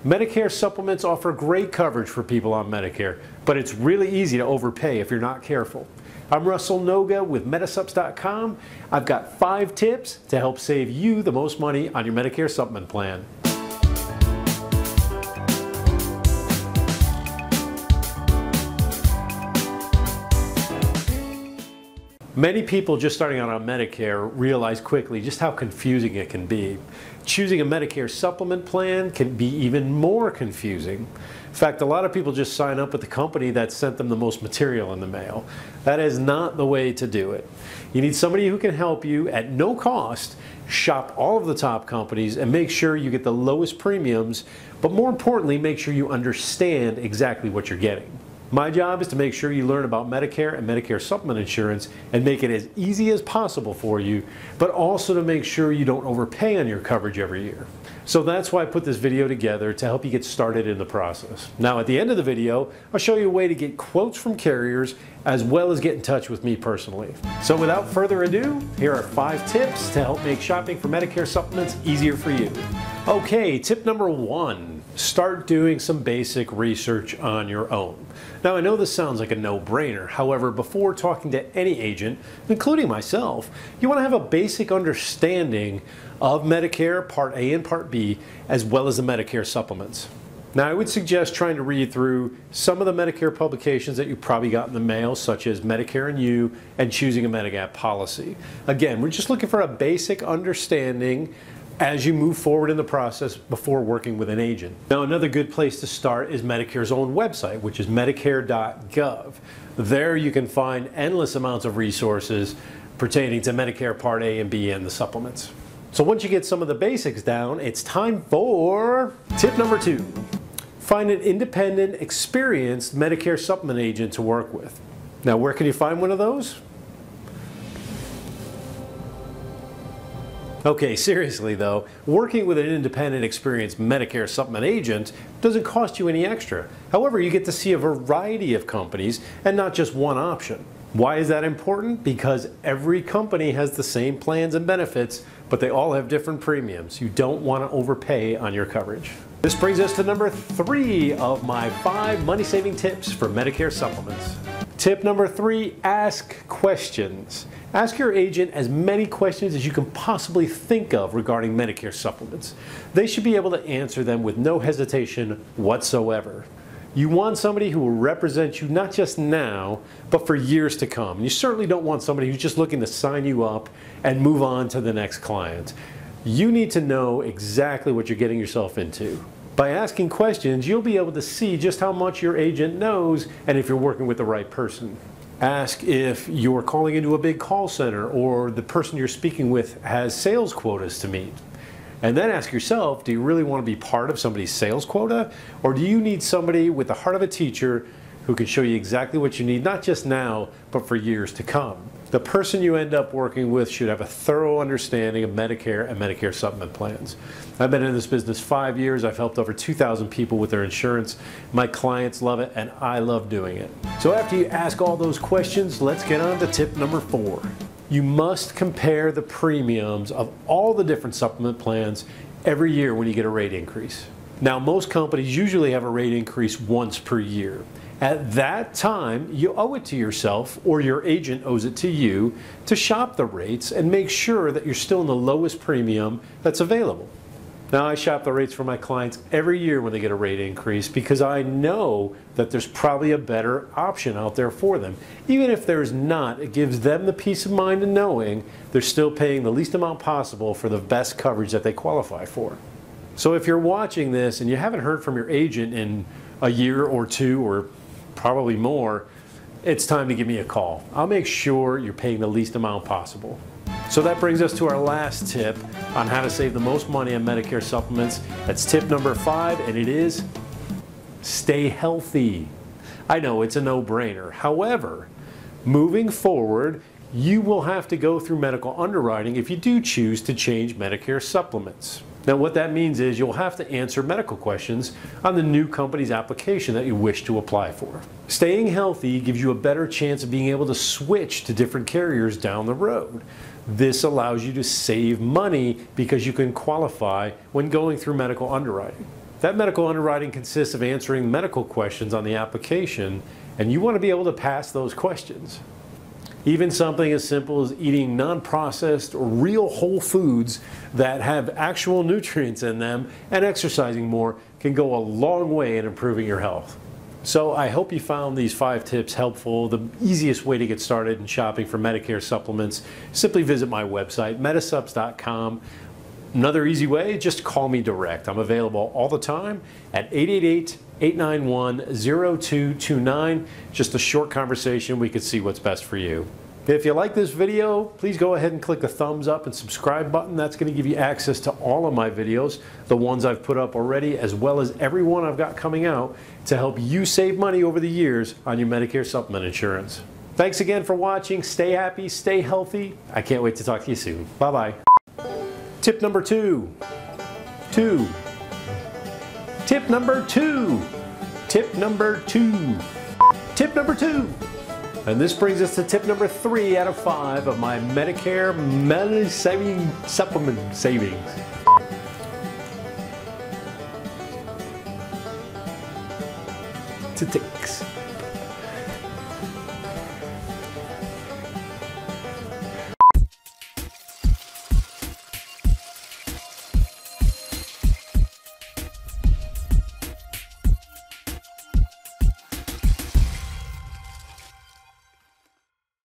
Medicare supplements offer great coverage for people on Medicare, but it's really easy to overpay if you're not careful. I'm Russell Noga with Medisupps.com. I've got 5 tips to help save you the most money on your Medicare supplement plan. Many people just starting out on Medicare realize quickly just how confusing it can be. Choosing a Medicare supplement plan can be even more confusing. In fact, a lot of people just sign up with the company that sent them the most material in the mail. That is not the way to do it. You need somebody who can help you at no cost shop all of the top companies and make sure you get the lowest premiums, but more importantly, make sure you understand exactly what you're getting. My job is to make sure you learn about Medicare and Medicare supplement insurance and make it as easy as possible for you, but also to make sure you don't overpay on your coverage every year. So that's why I put this video together, to help you get started in the process. Now at the end of the video, I'll show you a way to get quotes from carriers as well as get in touch with me personally. So without further ado, here are 5 tips to help make shopping for Medicare supplements easier for you. Okay, tip number 1, start doing some basic research on your own. Now I know this sounds like a no-brainer, however, before talking to any agent, including myself, you want to have a basic understanding of Medicare Part A and Part B, as well as the Medicare supplements. Now I would suggest trying to read through some of the Medicare publications that you probably got in the mail, such as Medicare and You and Choosing a Medigap Policy. Again, we're just looking for a basic understanding as you move forward in the process before working with an agent. Now another good place to start is Medicare's own website, which is Medicare.gov. There you can find endless amounts of resources pertaining to Medicare Part A and B and the supplements. So once you get some of the basics down, it's time for tip number 2. Find an independent, experienced Medicare supplement agent to work with. Now where can you find one of those? Okay, seriously though, working with an independent, experienced Medicare supplement agent doesn't cost you any extra. However, you get to see a variety of companies and not just one option. Why is that important? Because every company has the same plans and benefits, but they all have different premiums. You don't want to overpay on your coverage. This brings us to number 3 of my 5 money-saving tips for Medicare supplements. Tip number 3, ask questions. Ask your agent as many questions as you can possibly think of regarding Medicare supplements. They should be able to answer them with no hesitation whatsoever. You want somebody who will represent you not just now, but for years to come. And you certainly don't want somebody who's just looking to sign you up and move on to the next client. You need to know exactly what you're getting yourself into. By asking questions, you'll be able to see just how much your agent knows and if you're working with the right person. Ask if you're calling into a big call center or the person you're speaking with has sales quotas to meet. And then ask yourself, do you really want to be part of somebody's sales quota? Or do you need somebody with the heart of a teacher who can show you exactly what you need, not just now, but for years to come? The person you end up working with should have a thorough understanding of Medicare and Medicare supplement plans. I've been in this business 5 years. I've helped over 2,000 people with their insurance. My clients love it, and I love doing it. So after you ask all those questions, let's get on to tip number 4. You must compare the premiums of all the different supplement plans every year when you get a rate increase. Now, most companies usually have a rate increase once per year. At that time, you owe it to yourself, or your agent owes it to you, to shop the rates and make sure that you're still in the lowest premium that's available. Now, I shop the rates for my clients every year when they get a rate increase because I know that there's probably a better option out there for them. Even if there's not, it gives them the peace of mind of knowing they're still paying the least amount possible for the best coverage that they qualify for. So if you're watching this and you haven't heard from your agent in a year or 2 or probably more, it's time to give me a call. I'll make sure you're paying the least amount possible. So that brings us to our last tip on how to save the most money on Medicare supplements. That's tip number 5, and it is stay healthy. I know it's a no-brainer. However, moving forward, you will have to go through medical underwriting if you do choose to change Medicare supplements. Now what that means is you'll have to answer medical questions on the new company's application that you wish to apply for. Staying healthy gives you a better chance of being able to switch to different carriers down the road. This allows you to save money because you can qualify when going through medical underwriting. That medical underwriting consists of answering medical questions on the application, and you want to be able to pass those questions. Even something as simple as eating non-processed or real whole foods that have actual nutrients in them and exercising more can go a long way in improving your health. So I hope you found these 5 tips helpful. The easiest way to get started in shopping for Medicare supplements, simply visit my website, Medisupps.com. Another easy way, just call me direct. I'm available all the time at 888-891-0229. Just a short conversation, we could see what's best for you. If you like this video, please go ahead and click the thumbs up and subscribe button. That's going to give you access to all of my videos, the ones I've put up already, as well as every one I've got coming out to help you save money over the years on your Medicare supplement insurance. Thanks again for watching. Stay happy, stay healthy. I can't wait to talk to you soon. Bye-bye. Tip number 2. Tip number 2. Tip number 2. Tip number 2. And this brings us to tip number 3 out of 5 of my Medicare supplement savings. Ticks.